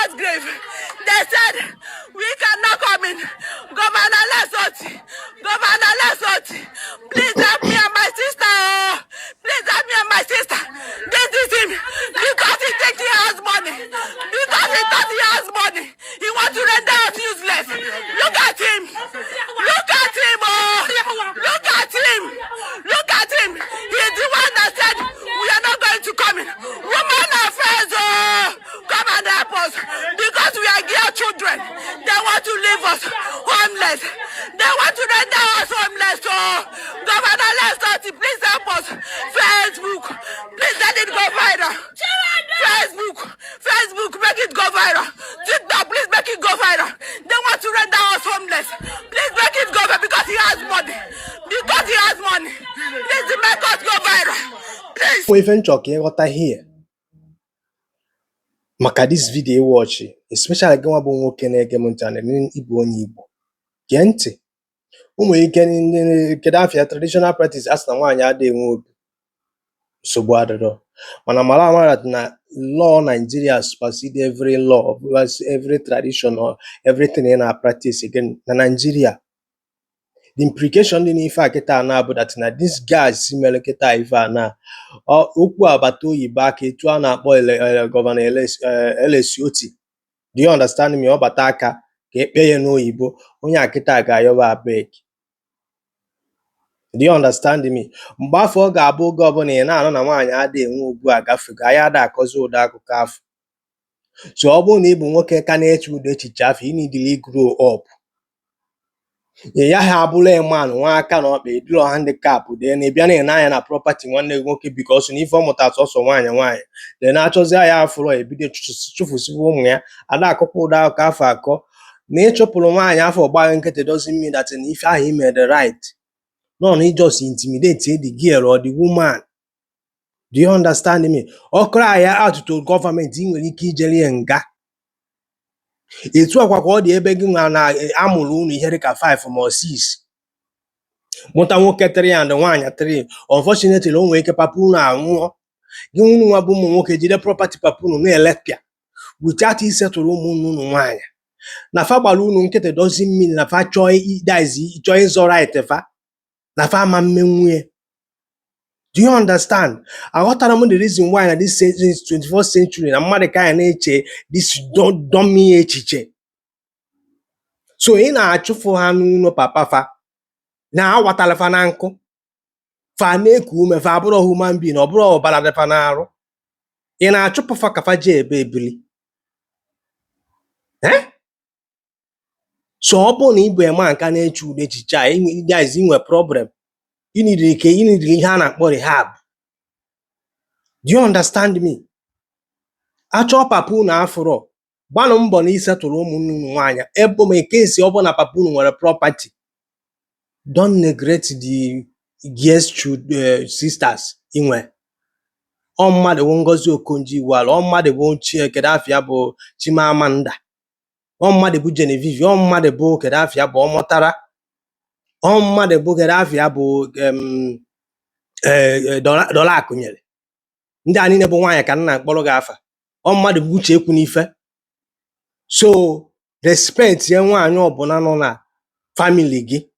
mother's grave. They said, we cannot come in. Governor Lesoti, Governor Lesoti, please help me and my sister. Please help me and my sister. This is him. Because he thinks he has money. Because he thought he has money. He wants to render us useless. Look at him. Look at him. Oh. Look at him. Look at him. He's the one that said, we are not going to come in. Woman affairs, oh, come and help us. Because we are dear children. They want to leave us homeless. They want to render us homeless. Oh, Governor Leslie, please help us. Facebook, please let it go viral. Facebook, make it go viral. TikTok, please make it go viral. They want to render us homeless. Please make it go viral because he has money. Because he has money. Please make us go viral. Please. We even talking what I hear. Maka this video watch, especially gwa bụ nwoke na-ege m ntị na Igbo onye Igbo. Gee ntị. Ụmụ ike kedu afịa traditional practice as na nwaanyị adịghị enwe obi. Nsogbu adịrọ. Mana mara amara na law Nigeria supersede every law, every tradition or everything in our practice again na Nigeria. The implication in ife akita na bụ that na this guy simele kita ife na okwu agbata oyibo aka etu a na-akpọ Governor LSOT. Do you understand me? Ọbata aka ka ekpe ya n'oyibo onye akita ga-ayọba abeg. Do you understand me? Mgbe afọ ọ ga-abụ oge ọbụla ị na-anọ na nwaanyị adịghị enwe ugbu a gafego anyị ada akọzi ụda akụkọ afọ. So ọ bụrụ na ị bụ nwoke ka na-eche ụda echiche afọ ị need to grow up. Ya ha abụla man nwa aka na ọkpa ediro handicap dị na ịbịa na anya na property nwanne nwoke because na ife ọmụta sọsọ nwaanyị dị na-achọzi ya afụrụ ebido chụfụsịbụ ụmụ ya ada akụkọ ụda akụkọ afọ akọ na ịchụpụrụ nwaanyị afọ gbaghe nkịtị doesn't mean that na ife ahụ ime the right. No, he just intimidate the girl or the woman. Do you understand me? Or cry out to government in when he jelly nga. It's what all the begging and amulu here 5 or 6. Montamoke 3 and 1 at 3. Unfortunately, long wake papuna. You know, boom, the property papunu no electia. Without he settle room wine. Na fa balloon nkete doesn't mean na fa joy that is joy is alright fa. Na fa ma menwe. Do you understand? I got the reason why in this 21st century na mmadụ ka na-eche this don't me echiche. So ị na-achụfụ ha n'ụlọ papa fa na awatala fa na nkụ fa na-eku ume fa abụrụ human being ọ bụrụ ọbara dị fa na-arụ. Ị na-achụpụ fa ka fa je ebe ebili. So ọ bụ na Igbo ema nka na-eche ude echiche a guys inwe problem. You need ihe a na-akpọ rehab. Do you understand me? Achọ papa unu afụrọ gbanụ mbọ na isetụrụ ụmụnne nwaanyị ebe ma case ọ bụ na papa unu nwere property. Don't neglect the girls sisters inwe. Ọ mmadụ bụ Ngozi Okonjo-Iweala, ọ mmadụ bụ Kedafia bụ Chimamanda, ọ mmadụ bụ Genevieve, ọ mmadụ bụ Kedafia bụ Ọmọtara, ọ mmadụ bụ Kedafia bụ Dola Akụnyere. Ndị a niile bụ nwaanyị ka nna akpọrọ gị afa. Ọ mmadụ bụ Uche ekwu n'ife. So respect ye nwaanyị ọbụla nọ na family gị.